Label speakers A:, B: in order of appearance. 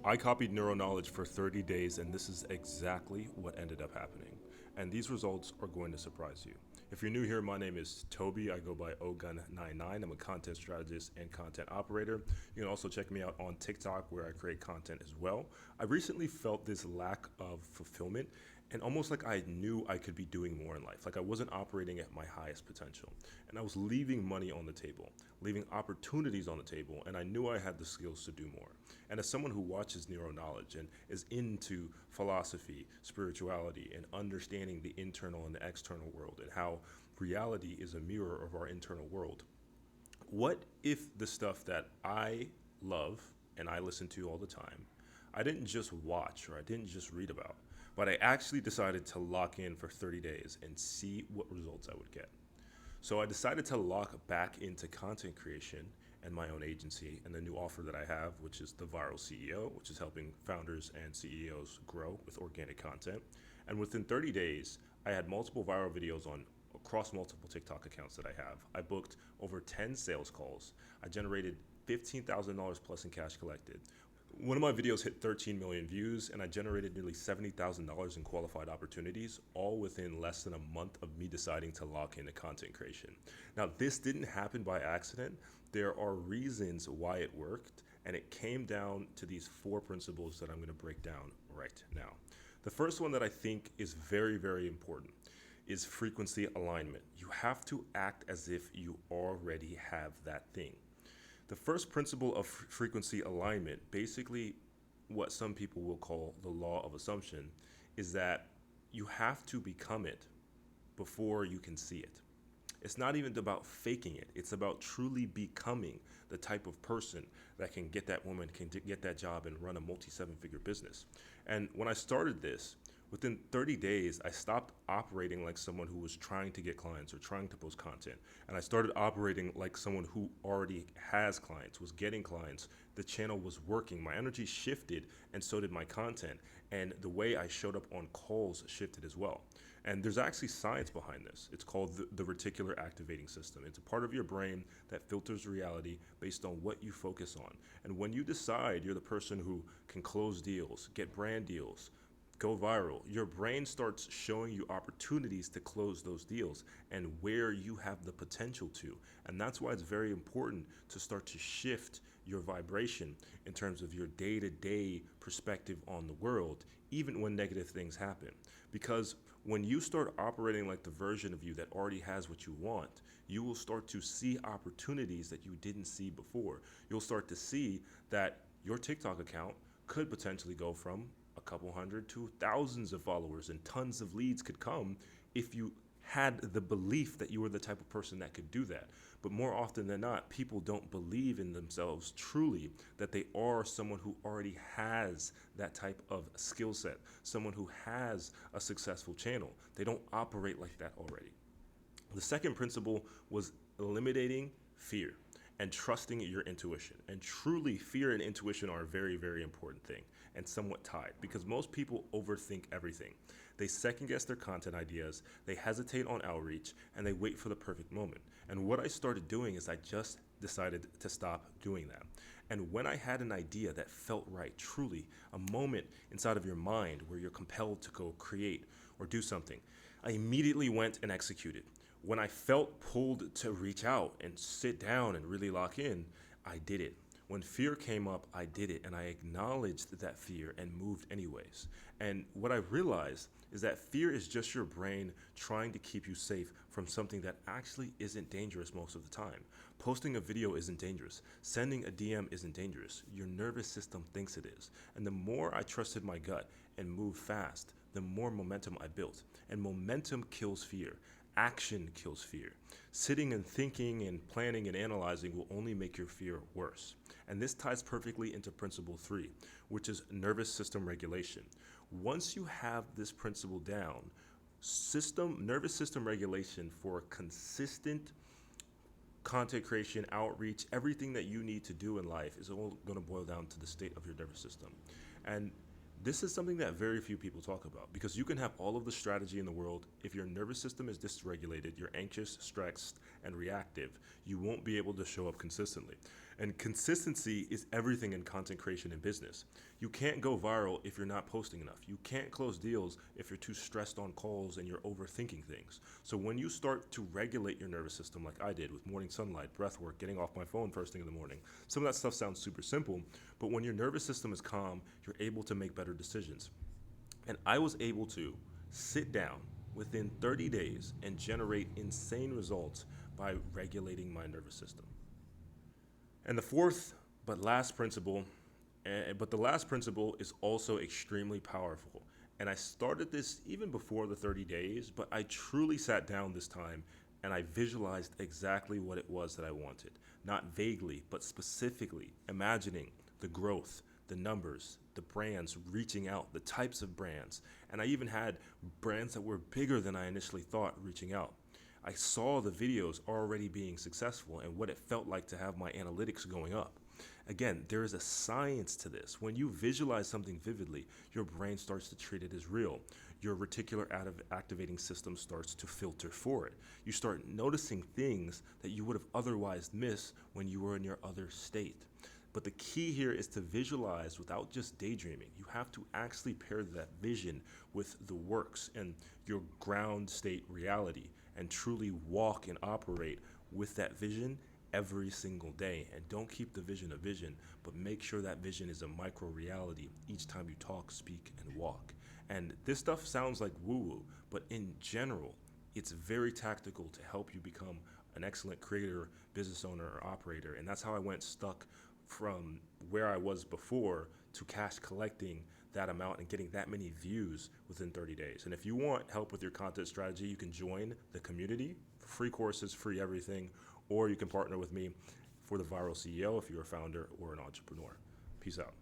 A: I copied Nero knowledge for 30 days, and this is exactly what ended up happening. And these results are going to surprise you. If you're new here, my name is Toby. I go by Ogun99. I'm a content strategist and content operator. You can also check me out on TikTok where I create content as well. I recently felt this lack of fulfillment and almost like I knew I could be doing more in life. Like I wasn't operating at my highest potential. And I was leaving money on the table, leaving opportunities on the table, and I knew I had the skills to do more. And as someone who watches Nero knowledge and is into philosophy, spirituality, and understanding the internal and the external world and how reality is a mirror of our internal world, what if the stuff that I love and I listen to all the time, I didn't just watch or I didn't just read about, but I actually decided to lock in for 30 days and see what results I would get. So I decided to lock back into content creation and my own agency and the new offer that I have, which is the Viral CEO, which is helping founders and CEOs grow with organic content. And within 30 days, I had multiple viral videos on across multiple TikTok accounts that I have. I booked over 10 sales calls. I generated $15,000 plus in cash collected. One of my videos hit 13 million views, and I generated nearly $70,000 in qualified opportunities, all within less than a month of me deciding to lock into content creation. Now, this didn't happen by accident. There are reasons why it worked, and it came down to these four principles that I'm going to break down right now. The first one that I think is very, very important is frequency alignment. You have to act as if you already have that thing. The first principle of frequency alignment, basically what some people will call the law of assumption, is that you have to become it before you can see it. It's not even about faking it. It's about truly becoming the type of person that can get that woman, can get that job and run a multi-seven-figure business. And when I started this, within 30 days, I stopped operating like someone who was trying to get clients or trying to post content. And I started operating like someone who already has clients, was getting clients. The channel was working. My energy shifted, and so did my content. And the way I showed up on calls shifted as well. And there's actually science behind this. It's called the reticular activating system. It's a part of your brain that filters reality based on what you focus on. And when you decide you're the person who can close deals, get brand deals, go viral, your brain starts showing you opportunities to close those deals and where you have the potential to. And that's why it's very important to start to shift your vibration in terms of your day-to-day perspective on the world, even when negative things happen. Because when you start operating like the version of you that already has what you want, you will start to see opportunities that you didn't see before. You'll start to see that your TikTok account could potentially go from a couple hundred to thousands of followers, and tons of leads could come if you had the belief that you were the type of person that could do that. But more often than not, people don't believe in themselves truly that they are someone who already has that type of skill set, someone who has a successful channel. They don't operate like that already. The second principle was eliminating fear and trusting your intuition. And truly, fear and intuition are a very, very important thing and somewhat tied, because most people overthink everything. They second guess their content ideas, they hesitate on outreach, and they wait for the perfect moment. And what I started doing is I just decided to stop doing that. And when I had an idea that felt right, truly a moment inside of your mind where you're compelled to go create or do something, I immediately went and executed. When I felt pulled to reach out and sit down and really lock in, I did it. When fear came up, I did it, and I acknowledged that fear and moved anyways. And what I realized is that fear is just your brain trying to keep you safe from something that actually isn't dangerous most of the time. Posting a video isn't dangerous. Sending a DM isn't dangerous. Your nervous system thinks it is. And the more I trusted my gut and moved fast, the more momentum I built. And momentum kills fear. Action kills fear. Sitting and thinking and planning and analyzing will only make your fear worse. And this ties perfectly into principle 3, which is nervous system regulation. Once you have this principle down, nervous system regulation for consistent content creation, outreach, everything that you need to do in life is all going to boil down to the state of your nervous system. And this is something that very few people talk about, because you can have all of the strategy in the world. If your nervous system is dysregulated, you're anxious, stressed, and reactive, you won't be able to show up consistently. And consistency is everything in content creation and business. You can't go viral if you're not posting enough. You can't close deals if you're too stressed on calls and you're overthinking things. So when you start to regulate your nervous system like I did with morning sunlight, breath work, getting off my phone first thing in the morning, some of that stuff sounds super simple, but when your nervous system is calm, you're able to make better decisions. And I was able to sit down within 30 days and generate insane results by regulating my nervous system. And the fourth but last principle, but the last principle is also extremely powerful. And I started this even before the 30 days, but I truly sat down this time and I visualized exactly what it was that I wanted. Not vaguely, but specifically imagining the growth, the numbers, the brands reaching out, the types of brands. And I even had brands that were bigger than I initially thought reaching out. I saw the videos already being successful and what it felt like to have my analytics going up. Again, there is a science to this. When you visualize something vividly, your brain starts to treat it as real. Your reticular activating system starts to filter for it. You start noticing things that you would have otherwise missed when you were in your other state. But the key here is to visualize without just daydreaming. You have to actually pair that vision with the works and your ground state reality and truly walk and operate with that vision every single day. And don't keep the vision a vision, but make sure that vision is a micro reality each time you talk, speak, and walk. And this stuff sounds like woo-woo, but in general, it's very tactical to help you become an excellent creator, business owner, or operator. And that's how I went stuck from where I was before to cash collecting that amount and getting that many views within 30 days. And if you want help with your content strategy, you can join the community, free courses, free everything, or you can partner with me for the Viral CEO if you're a founder or an entrepreneur. Peace out.